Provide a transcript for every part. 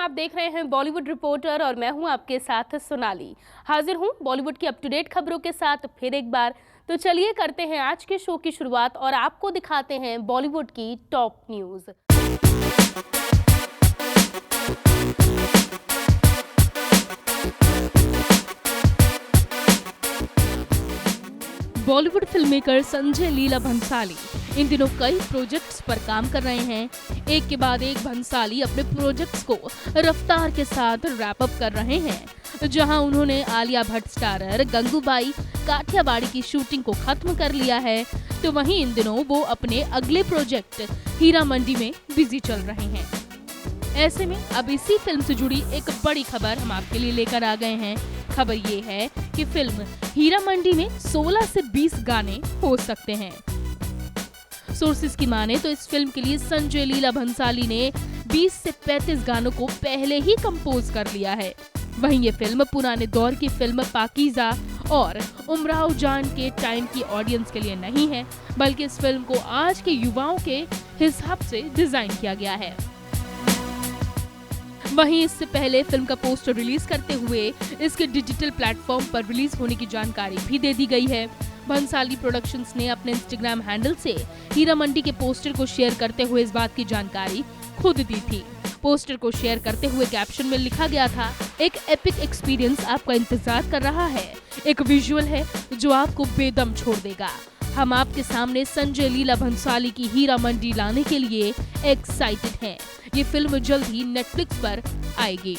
आप देख रहे हैं बॉलीवुड रिपोर्टर और मैं हूं आपके साथ सोनाली। हाजिर हूं बॉलीवुड की अप टू डेट खबरों के साथ फिर एक बार। तो चलिए करते हैं आज के शो की शुरुआत और आपको दिखाते हैं बॉलीवुड की top news. Bollywood filmmaker Sanjay Leela Bhansali इन दिनों कई प्रोजेक्ट्स पर काम कर रहे हैं। एक के बाद एक भंसाली अपने प्रोजेक्ट्स को रफ्तार के साथ रैप अप कर रहे हैं। जहां उन्होंने आलिया भट्ट स्टारर गंगूबाई काठियावाड़ी की शूटिंग को खत्म कर लिया है, तो वहीं इन दिनों वो अपने अगले प्रोजेक्ट हीरा मंडी में बिजी चल रहे हैं। ऐसे में अब इसी फिल्म से जुड़ी एक बड़ी खबर हम आपके लिए लेकर आ गए हैं। खबर ये है कि फिल्म हीरा मंडी में 16 से 20 गाने हो सकते हैं। सोर्सेज की माने तो इस फिल्म के लिए संजय लीला भंसाली ने 20 से 35 गानों को पहले ही कंपोज कर लिया है। वहीं ये फिल्म पुराने दौर की फिल्म पाकीज़ा और उमराव जान के टाइम की ऑडियंस के लिए नहीं है, बल्कि इस फिल्म को आज के युवाओं के हिसाब से डिजाइन किया गया है। वहीं इससे पहले फिल्म का पोस्टर रिलीज करते हुए इसके डिजिटल प्लेटफॉर्म पर रिलीज होने की जानकारी भी दे दी गई है। भंसाली प्रोडक्शंस ने अपने इंस्टाग्राम हैंडल से हीरा मंडी के पोस्टर को शेयर करते हुए इस बात की जानकारी खुद दी थी। पोस्टर को शेयर करते हुए कैप्शन में लिखा गया था, एक एपिक एक्सपीरियंस आपका इंतजार कर रहा है। एक विजुअल है जो आपको बेदम छोड़ देगा। हम आपके सामने संजय लीला भंसाली की हीरा मंडी लाने के लिए एक्साइटेड हैं। ये फिल्म जल्द ही नेटफ्लिक्स पर आएगी।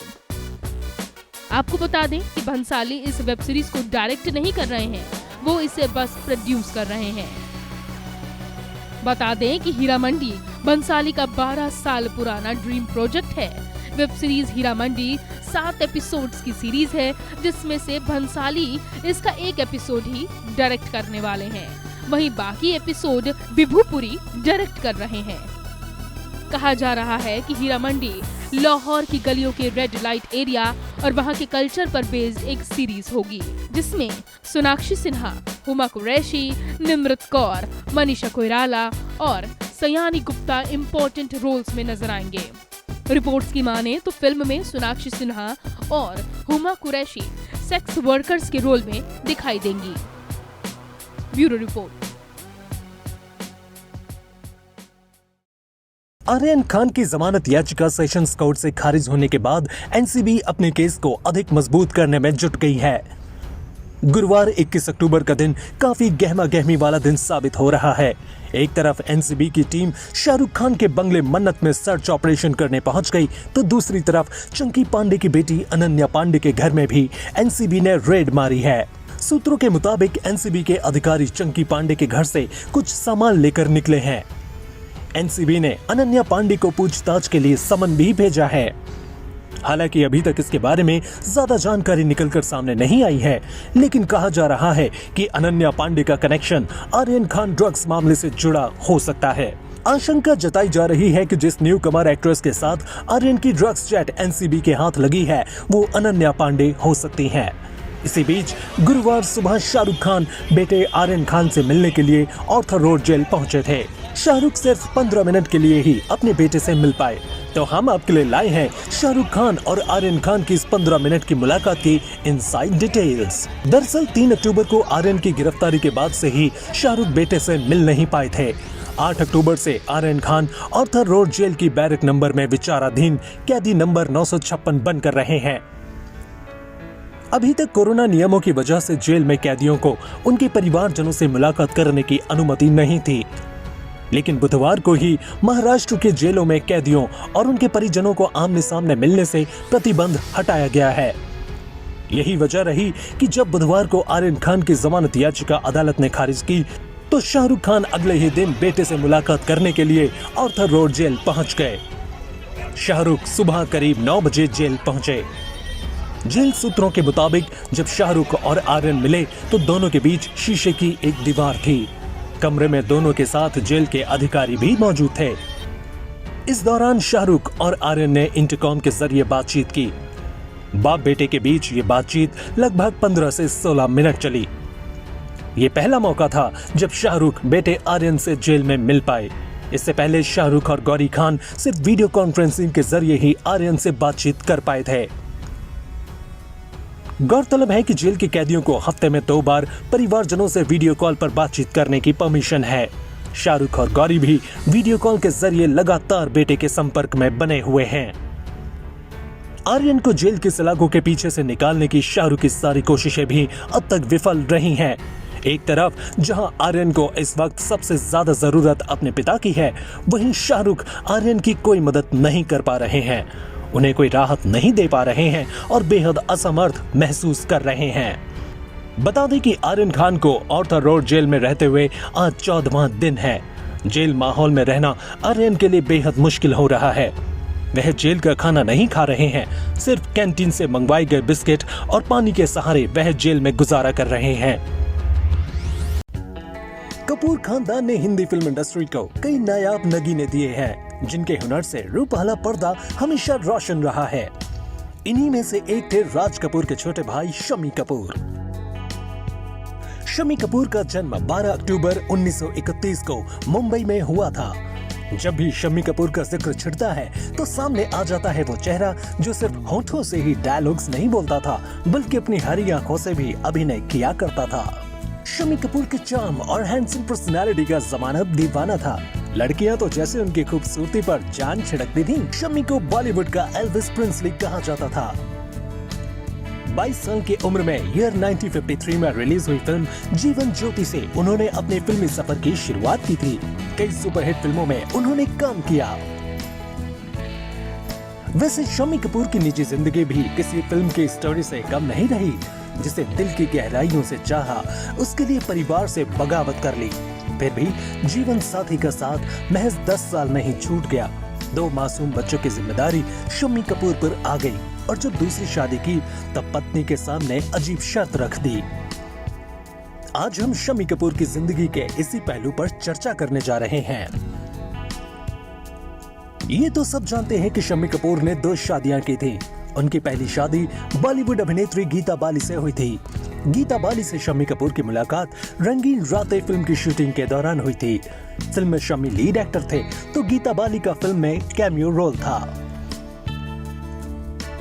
आपको बता दें कि भंसाली इस वेब सीरीज को डायरेक्ट नहीं कर रहे हैं, वो इसे बस प्रोड्यूस कर रहे हैं। बता दें कि हीरा मंडी भंसाली का 12 साल पुराना ड्रीम प्रोजेक्ट है। Web series Heera Mandi 7 episodes की सीरीज है, जिसमें से भंसाली इसका एक एपिसोड ही डायरेक्ट करने वाले हैं। वहीं बाकी एपिसोड विभूपुरी डायरेक्ट कर रहे हैं। कहा जा रहा है कि हीरा मंडी लाहौर की गलियों के रेड लाइट एरिया और वहां के कल्चर पर बेस्ड एक सीरीज होगी, जिसमें सोनाक्षी सिन्हा, हुमा कुरैशी, निमृत कौर, मनीषा कोइराला और सयानी गुप्ता इम्पोर्टेंट रोल्स में नजर आएंगे। रिपोर्ट्स की माने तो फिल्म में सोनाक्षी सिन्हा और हुमा कुरैशी सेक्स वर्कर्स के रोल में दिखाई देंगी। Bureau report. आर्यन खान की जमानत याचिका सेशंस कोर्ट से खारिज होने के बाद एनसीबी अपने केस को अधिक मजबूत करने में जुट गई है। गुरुवार 21 अक्टूबर का दिन काफी गहमा गहमी वाला दिन साबित हो रहा है। एक तरफ एनसीबी की टीम शाहरुख खान के बंगले मन्नत में सर्च ऑपरेशन करने पहुंच गई, तो दूसरी तरफ चंकी पांडे की बेटी अनन्या पांडे के घर में भी एनसीबी ने रेड मारी है। सूत्रों के मुताबिक एनसीबी के अधिकारी चंकी पांडे के घर से कुछ सामान लेकर निकले हैं। एनसीबी ने अनन्या पांडे को पूछताछ के लिए समन भी भेजा है। हालांकि अभी तक इसके बारे में ज्यादा जानकारी निकलकर सामने नहीं आई है, लेकिन कहा जा रहा है कि अनन्या पांडे का कनेक्शन आर्यन खान ड्रग्स मामले से जुड़ा हो सकता है। आशंका जताई जा रही है कि जिस न्यू कमर एक्ट्रेस के साथ आर्यन की ड्रग्स चैट एनसीबी के हाथ लगी है, वो अनन्या पांडे हो सकती हैं। इसी बीच गुरुवार सुबह शाहरुख खान बेटे आर्यन खान से मिलने के लिए ऑर्थर रोड जेल पहुंचे थे। शाहरुख सिर्फ 15 मिनट के लिए ही अपने बेटे से मिल पाए, तो हम आपके लिए लाए हैं शाहरुख खान और आर्यन खान की इस 15 मिनट की मुलाकात की इनसाइड डिटेल्स। दरअसल 3 अक्टूबर को आर्यन की गिरफ्तारी के बाद से ही शाहरुख बेटे से मिल नहीं पाए थे। 8 अक्टूबर से Aryan Khan Arthur road jail की बैरक नंबर में विचाराधीन कैदी नंबर 956 बनकर रहे हैं। अभी तक कोरोना नियमों की वजह से जेल में कैदियों को उनके परिवारजनों से मुलाकात करने की अनुमति नहीं थी, लेकिन बुधवार को ही महाराष्ट्र के जेलों में कैदियों और उनके परिजनों को आमने सामने मिलने से प्रतिबंध हटाया गया है। यही वजह रही कि जब बुधवार को आर्यन खान की जमानत याचिका अदालत ने खारिज की, तो शाहरुख खान अगले ही दिन बेटे से मुलाकात करने के लिए ऑर्थर रोड जेल पहुंच गए। शाहरुख सुबह करीब 9 बजे जेल पहुंचे। जेल सूत्रों के मुताबिक जब शाहरुख और आर्यन मिले तो दोनों के बीच शीशे की एक दीवार थी। कमरे में दोनों के साथ जेल के अधिकारी भी मौजूद थे। इस दौरान शाहरुख और आर्यन ने इंटरकॉम के जरिए बातचीत की। बाप बेटे के बीच ये बातचीत लगभग 15 से 16 मिनट चली। ये पहला मौका था जब शाहरुख बेटे आर्यन से जेल में मिल पाए। इससे पहले शाहरुख और गौरी खान सिर्फ वीडियो कॉन्फ्रेंसिंग के जरिए ही आर्यन से बातचीत कर पाए थे। गौरतलब है कि जेल के कैदियों को हफ्ते में 2 बार परिवारजनों से वीडियो कॉल पर बातचीत करने की परमिशन है। शाहरुख और गौरी भी वीडियो कॉल के जरिए लगातार बेटे के संपर्क में बने हुए हैं। आर्यन को जेल की सलाखों के पीछे से निकालने की शाहरुख की सारी कोशिशें भी अब तक विफल रही हैं। एक तरफ जहां आर्यन को इस वक्त सबसे ज्यादा जरूरत अपने पिता की है, वहीं शाहरुख आर्यन की कोई मदद नहीं कर पा रहे हैं, उन्हें कोई राहत नहीं दे पा रहे हैं और बेहद असमर्थ महसूस कर रहे हैं। बता दें कि आर्यन खान को ऑर्थर रोड जेल में रहते हुए आज 14वां दिन है। जेल माहौल में रहना आर्यन के लिए बेहद मुश्किल हो रहा है। वह जेल का खाना नहीं खा रहे हैं, सिर्फ कैंटीन से मंगवाए गए बिस्किट और पानी के सहारे वह जेल में गुजारा कर रहे हैं। कपूर खानदान ने हिंदी फिल्म इंडस्ट्री को कई नायाब नगीने दिए हैं, जिनके हुनर से रूपहला पर्दा हमेशा रोशन रहा है। इन्हीं में से एक थे राज कपूर के छोटे भाई शम्मी कपूर। शम्मी कपूर का जन्म 12 अक्टूबर 1931 को मुंबई में हुआ था। जब भी शम्मी कपूर का जिक्र छिड़ता है तो सामने आ जाता है वो चेहरा जो सिर्फ होठों से ही डायलॉग्स नहीं बोलता था, बल्कि अपनी हरी आंखों से भी अभिनय किया करता था। शम्मी कपूर के चार्म और हैंडसम पर्सनालिटी का जमाना दीवाना था। लड़कियां तो जैसे उनकी खूबसूरती पर जान छिड़कती थीं। शम्मी को बॉलीवुड का एल्विस प्रिंसली कहा जाता था। 22 साल की उम्र में ईयर 1953 में रिलीज हुई फिल्म जीवन ज्योति से उन्होंने अपने फिल्मी सफर की शुरुआत की थी। कई सुपरहिट फिल्मों में उन्होंने काम किया। वैसे शम्मी कपूर की निजी जिंदगी भी किसी फिल्म की स्टोरी से कम नहीं रही। जिसे दिल की गहराइयों से चाहा, उसके लिए परिवार से बगावत कर ली। फिर भी जीवन साथी का साथ महज 10 साल में ही छूट गया। 2 मासूम बच्चों की जिम्मेदारी शम्मी कपूर पर आ गई और जब दूसरी शादी की तब पत्नी के सामने अजीब शर्त रख दी। आज हम शम्मी कपूर की जिंदगी के इसी पहलू पर चर्चा करने जा रहे हैं। ये तो सब जानते हैं कि शम्मी कपूर ने 2 शादियां की थी। उनकी पहली शादी बॉलीवुड अभिनेत्री गीता बाली से हुई थी। गीता बाली से शम्मी कपूर की मुलाकात रंगीन रातें फिल्म की शूटिंग के दौरान हुई थी। फिल्म में शम्मी लीड एक्टर थे तो गीता बाली का फिल्म में कैमियो रोल था।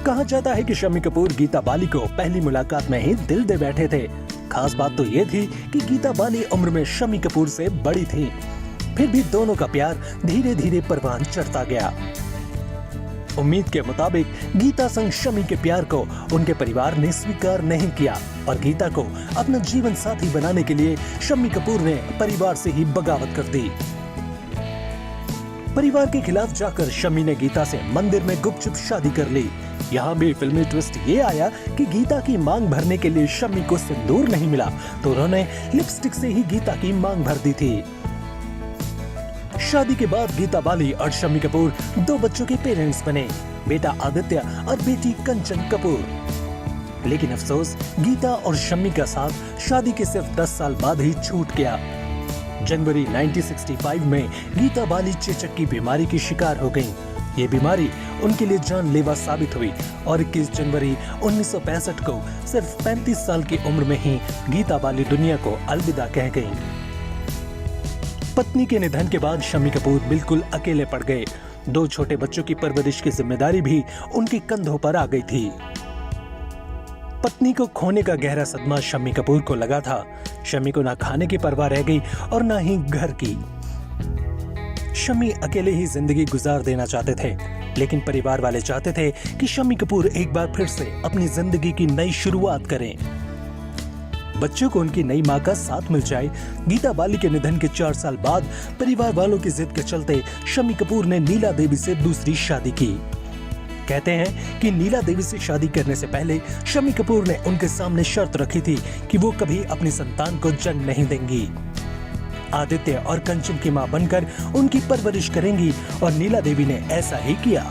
कहा जाता है कि शम्मी कपूर गीता बाली को पहली मुलाकात में ही दिल दे बैठे थे। खास बात तो ये थी कि गीता बाली उम्र में शम्मी कपूर से बड़ी थी। फिर भी दोनों का प्यार धीरे धीरे परवान चढ़ता गया। उम्मीद के मुताबिक गीता संग शम्मी के प्यार को उनके परिवार ने स्वीकार नहीं किया और गीता को अपना जीवन साथी बनाने के लिए शम्मी कपूर ने परिवार से ही बगावत कर दी। परिवार के खिलाफ जाकर शम्मी ने गीता से मंदिर में गुपचुप शादी कर ली। यहाँ भी फिल्मी ट्विस्ट ये आया कि गीता की मांग भरने के लिए शम्मी को सिंदूर नहीं मिला तो उन्होंने लिपस्टिक से ही गीता की मांग भर दी थी। शादी के बाद गीता बाली और शम्मी कपूर 2 बच्चों के पेरेंट्स बने, बेटा आदित्य और बेटी कंचन कपूर। लेकिन अफसोस गीता और शम्मी का साथ शादी के सिर्फ 10 साल बाद ही छूट गया। जनवरी 1965 में गीता बाली चेचक की बीमारी की शिकार हो गईं। ये बीमारी उनके लिए जानलेवा साबित हुई और 21 जनवरी 1965 को सिर्फ 35 साल की उम्र में ही गीता बाली दुनिया को अलविदा कह गईं। पत्नी के निधन के बाद शम्मी कपूर बिल्कुल अकेले पड़ गए। 2 छोटे बच्चों की परवरिश की जिम्मेदारी भी उनके कंधों पर आ गई थी। पत्नी को खोने का गहरा सदमा शम्मी कपूर को लगा था। शम्मी को ना खाने की परवाह रह गई और ना ही घर की। शम्मी अकेले ही जिंदगी गुजार देना चाहते थे, लेकिन परिवार वाले चाहते थे कि शम्मी कपूर एक बार फिर से अपनी जिंदगी की नई शुरुआत करें। बच्चों को उनकी नई मां का साथ मिल जाए। गीता बाली के निधन के 4 साल बाद परिवार वालों की जिद के चलते शम्मी कपूर ने नीला देवी से दूसरी शादी की। कहते हैं कि नीला देवी से शादी करने से पहले शम्मी कपूर ने उनके सामने शर्त रखी थी कि वो कभी अपनी संतान को जन्म नहीं देंगी। आदित्य और कंचन की मां बनकर उनकी परवरिश करेंगी और नीला देवी ने ऐसा ही किया।